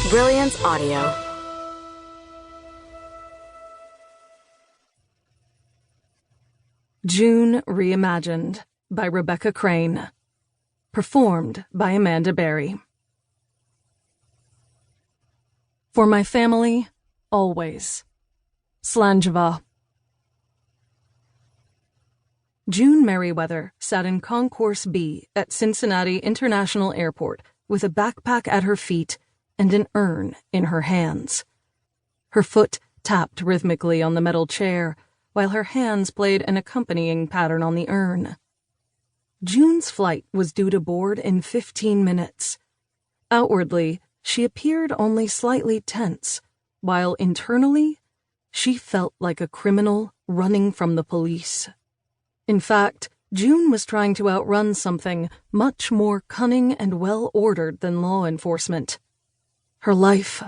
Brilliance Audio. June Reimagined by Rebekah Crane. Performed by Amanda Berry. For my family, always. Slangeva. June Merriweather sat in Concourse B at Cincinnati International Airport with a backpack at her feet and an urn in her hands. Her foot tapped rhythmically on the metal chair, while her hands played an accompanying pattern on the urn. June's flight was due to board in 15 minutes. Outwardly, she appeared only slightly tense, while internally, she felt like a criminal running from the police. In fact, June was trying to outrun something much more cunning and well-ordered than law enforcement. Her life.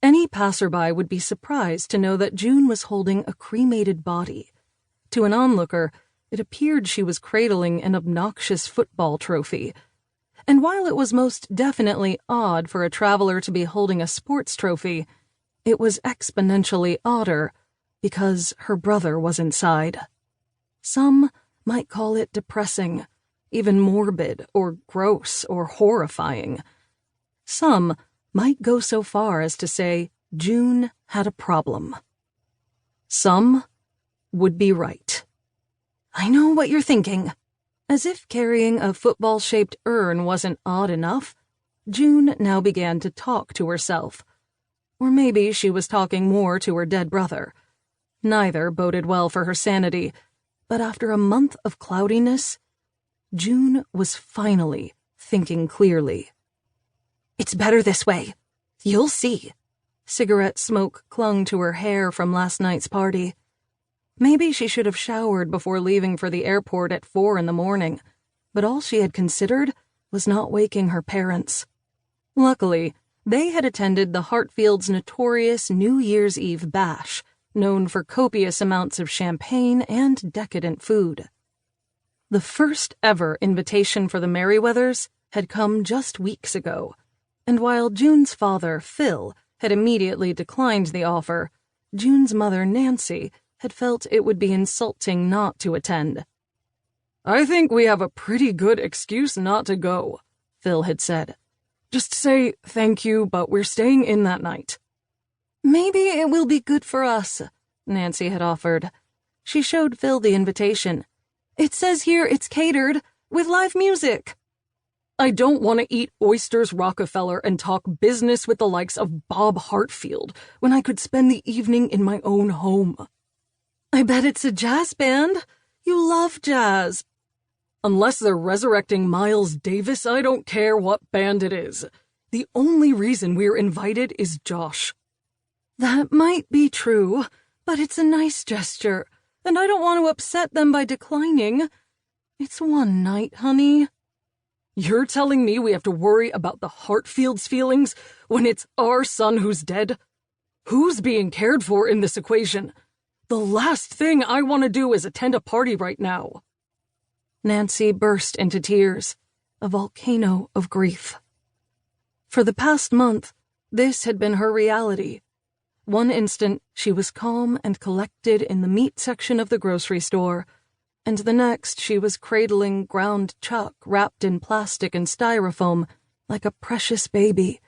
Any passerby would be surprised to know that June was holding a cremated body. To an onlooker, it appeared she was cradling an obnoxious football trophy. And while it was most definitely odd for a traveler to be holding a sports trophy, it was exponentially odder because her brother was inside. Some might call it depressing, even morbid or gross or horrifying. Some might go so far as to say June had a problem. Some would be right. I know what you're thinking. As if carrying a football-shaped urn wasn't odd enough, June now began to talk to herself. Or maybe she was talking more to her dead brother. Neither boded well for her sanity, but after a month of cloudiness, June was finally thinking clearly. It's better this way. You'll see. Cigarette smoke clung to her hair from last night's party. Maybe she should have showered before leaving for the airport at 4 a.m, but all she had considered was not waking her parents. Luckily, they had attended the Hartfield's notorious New Year's Eve bash, known for copious amounts of champagne and decadent food. The first ever invitation for the Merriweathers had come just weeks ago, and while June's father, Phil, had immediately declined the offer, June's mother, Nancy, had felt it would be insulting not to attend. I think we have a pretty good excuse not to go, Phil had said. Just say thank you, but we're staying in that night. Maybe it will be good for us, Nancy had offered. She showed Phil the invitation. It says here it's catered, with live music. I don't want to eat oysters Rockefeller and talk business with the likes of Bob Hartfield when I could spend the evening in my own home. I bet it's a jazz band. You love jazz. Unless they're resurrecting Miles Davis, I don't care what band it is. The only reason we're invited is Josh. That might be true, but it's a nice gesture, and I don't want to upset them by declining. It's one night, honey. You're telling me we have to worry about the Hartfield's feelings when it's our son who's dead? Who's being cared for in this equation? The last thing I want to do is attend a party right now. Nancy burst into tears, a volcano of grief. For the past month, this had been her reality. One instant, she was calm and collected in the meat section of the grocery store, and the next she was cradling ground chuck wrapped in plastic and styrofoam like a precious baby,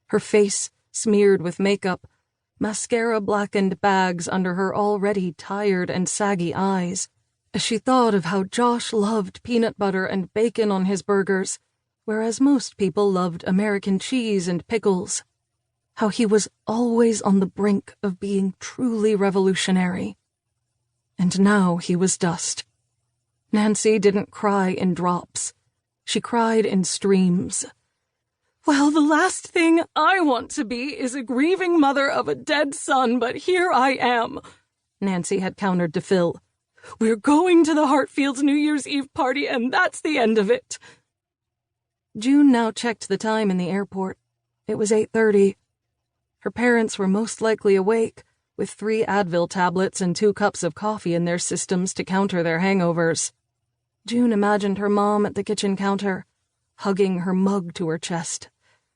her face smeared with makeup, mascara-blackened bags under her already tired and saggy eyes, as she thought of how Josh loved peanut butter and bacon on his burgers, whereas most people loved American cheese and pickles. How he was always on the brink of being truly revolutionary. And now he was dust. Nancy didn't cry in drops. She cried in streams. Well, the last thing I want to be is a grieving mother of a dead son, but here I am, Nancy had countered to Phil. We're going to the Hartfield's New Year's Eve party, and that's the end of it. June now checked the time in the airport. It was 8:30. Her parents were most likely awake, with 3 Advil tablets and 2 cups of coffee in their systems to counter their hangovers. June imagined her mom at the kitchen counter, hugging her mug to her chest.